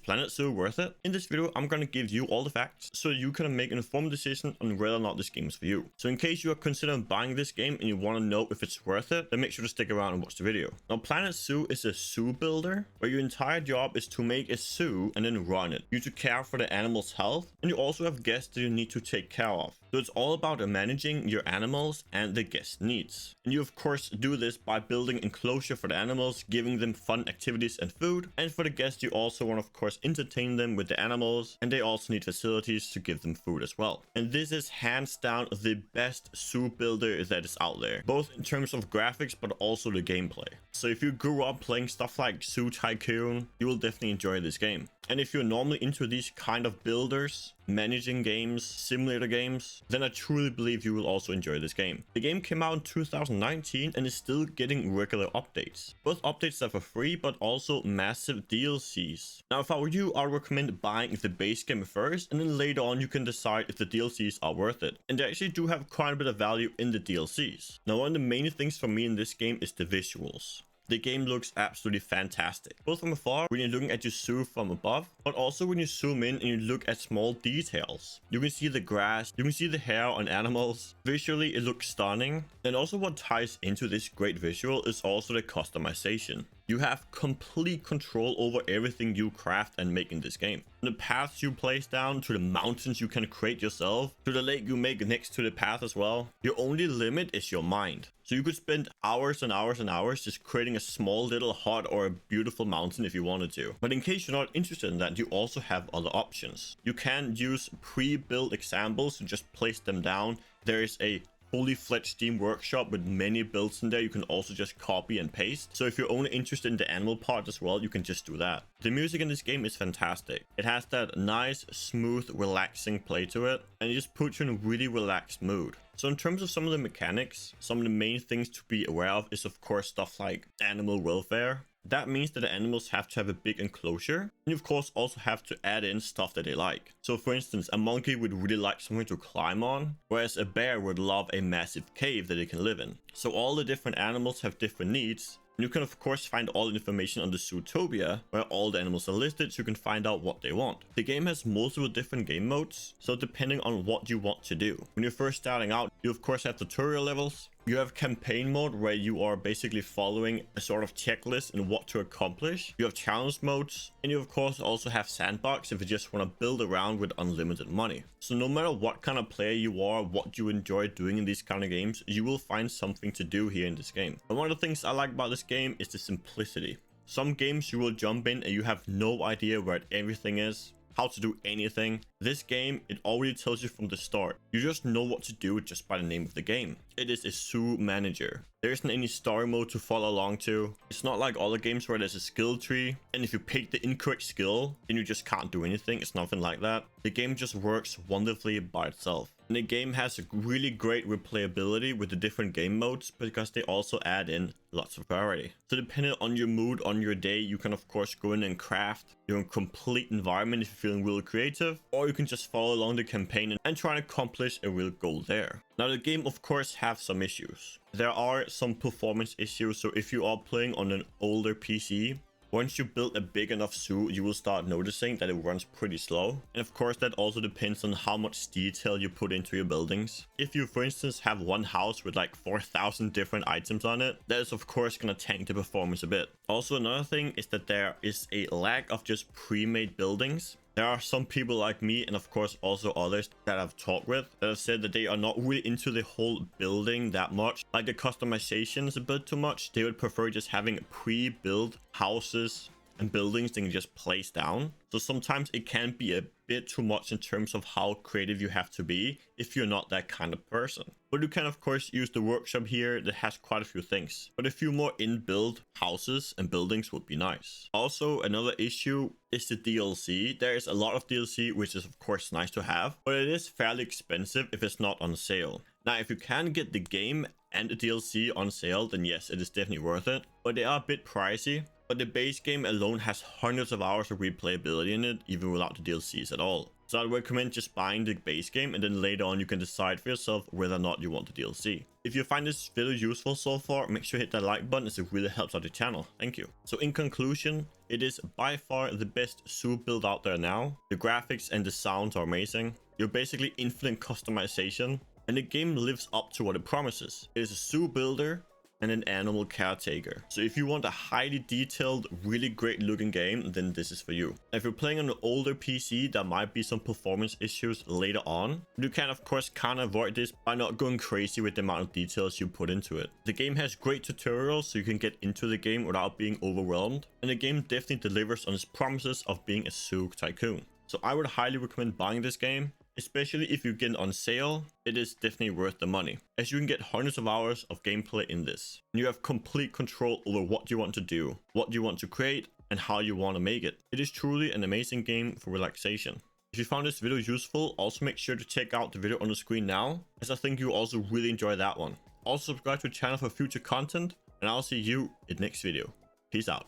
Planet Zoo worth it? In this video, I'm gonna give you all the facts so you can make an informed decision on whether or not this game is for you. So in case you are considering buying this game and you want to know if it's worth it, then make sure to stick around and watch the video. Now, Planet Zoo is a zoo builder where your entire job is to make a zoo and then run it. You to care for the animals' health, and you also have guests that you need to take care of. So it's all about managing your animals and the guest needs. And you of course do this by building enclosure for the animals, giving them fun activities and food. And for the guests, you also want to of course entertain them with the animals, and they also need facilities to give them food as well. And this is hands down the best zoo builder that is out there, both in terms of graphics but also the gameplay. So if you grew up playing stuff like Zoo Tycoon, you will definitely enjoy this game. And if you're normally into these kind of builders, managing games, simulator games, then I truly believe you will also enjoy this game. The game came out in 2019 and is still getting regular updates. Both updates are for free, but also massive DLCs. Now, if I were you, I would recommend buying the base game first, and then later on you can decide if the DLCs are worth it. And they actually do have quite a bit of value in the DLCs. Now, one of the main things for me in this game is the visuals. The game looks absolutely fantastic, both from afar when you're looking at your zoo from above, but also when you zoom in and you look at small details. You can see the grass, you can see the hair on animals. Visually, it looks stunning. And also what ties into this great visual is also the customization. You have complete control over everything you craft and make in this game. From the paths you place down, to the mountains you can create yourself, to the lake you make next to the path as well. Your only limit is your mind. So you could spend hours and hours and hours just creating a small little hut or a beautiful mountain if you wanted to. But in case you're not interested in that, you also have other options. You can use pre-built examples and just place them down. There is a fully fledged Steam workshop with many builds in there you can also just copy and paste. So if you're only interested in the animal part as well, you can just do that. The music in this game is fantastic. It has that nice, smooth, relaxing play to it, and it just puts you in a really relaxed mood. So in terms of some of the mechanics, some of the main things to be aware of is of course stuff like animal welfare. That means that the animals have to have a big enclosure, and you of course also have to add in stuff that they like. So for instance, a monkey would really like something to climb on, whereas a bear would love a massive cave that they can live in. So all the different animals have different needs. You can of course find all the information on the Zootopia, where all the animals are listed, so you can find out what they want. The game has multiple different game modes, so depending on what you want to do. When you're first starting out, you of course have tutorial levels. You have campaign mode where you are basically following a sort of checklist and what to accomplish. You have challenge modes, and you of course also have sandbox if you just want to build around with unlimited money. So no matter what kind of player you are, what you enjoy doing in these kind of games, you will find something to do here in this game. And one of the things I like about this game is the simplicity. Some games you will jump in and you have no idea where everything is, how to do anything. This game, it already tells you from the start. You just know what to do just by the name of the game. It is a zoo manager. There isn't any story mode to follow along to. It's not like other games where there's a skill tree, and if you pick the incorrect skill, then you just can't do anything. It's nothing like that. The game just works wonderfully by itself. And the game has a really great replayability with the different game modes because they also add in lots of variety. So depending on your mood, on your day, you can of course go in and craft your own complete environment if you're feeling really creative, or you can just follow along the campaign and try and accomplish a real goal there. Now the game of course have some issues. There are some performance issues, so if you are playing on an older PC, once you build a big enough zoo, you will start noticing that it runs pretty slow. And of course, that also depends on how much detail you put into your buildings. If you, for instance, have one house with like 4,000 different items on it, that is of course going to tank the performance a bit. Also, another thing is that there is a lack of just pre-made buildings. There are some people like me, and of course also others that I've talked with, that have said that they are not really into the whole building that much. Like the customization is a bit too much. They would prefer just having pre-built houses and buildings they can just place down. So sometimes it can be a bit too much in terms of how creative you have to be if you're not that kind of person. But you can of course use the workshop here that has quite a few things. But a few more inbuilt houses and buildings would be nice. Also, another issue is the DLC. There is a lot of DLC, which is of course nice to have, but it is fairly expensive if it's not on sale. Now, if you can get the game and the DLC on sale, then yes, it is definitely worth it. But they are a bit pricey. But the base game alone has hundreds of hours of replayability in it, even without the DLCs at all. So I'd recommend just buying the base game, and then later on you can decide for yourself whether or not you want the DLC. If you find this video useful so far, make sure to hit that like button as it really helps out the channel. Thank you. So in conclusion, it is by far the best zoo build out there now. The graphics and the sounds are amazing. You're basically infinite customization, and the game lives up to what it promises. It is a zoo builder and an animal caretaker. So if you want a highly detailed, really great looking game, then this is for you. If you're playing on an older PC, there might be some performance issues later on. You can of course kind of avoid this by not going crazy with the amount of details you put into it. The game has great tutorials so you can get into the game without being overwhelmed. And the game definitely delivers on its promises of being a zoo tycoon. So I would highly recommend buying this game. Especially if you get it on sale, it is definitely worth the money, as you can get hundreds of hours of gameplay in this. You have complete control over what you want to do, what you want to create, and how you want to make it. It is truly an amazing game for relaxation. If you found this video useful, also make sure to check out the video on the screen now, as I think you'll also really enjoy that one. Also subscribe to the channel for future content, and I'll see you in the next video. Peace out.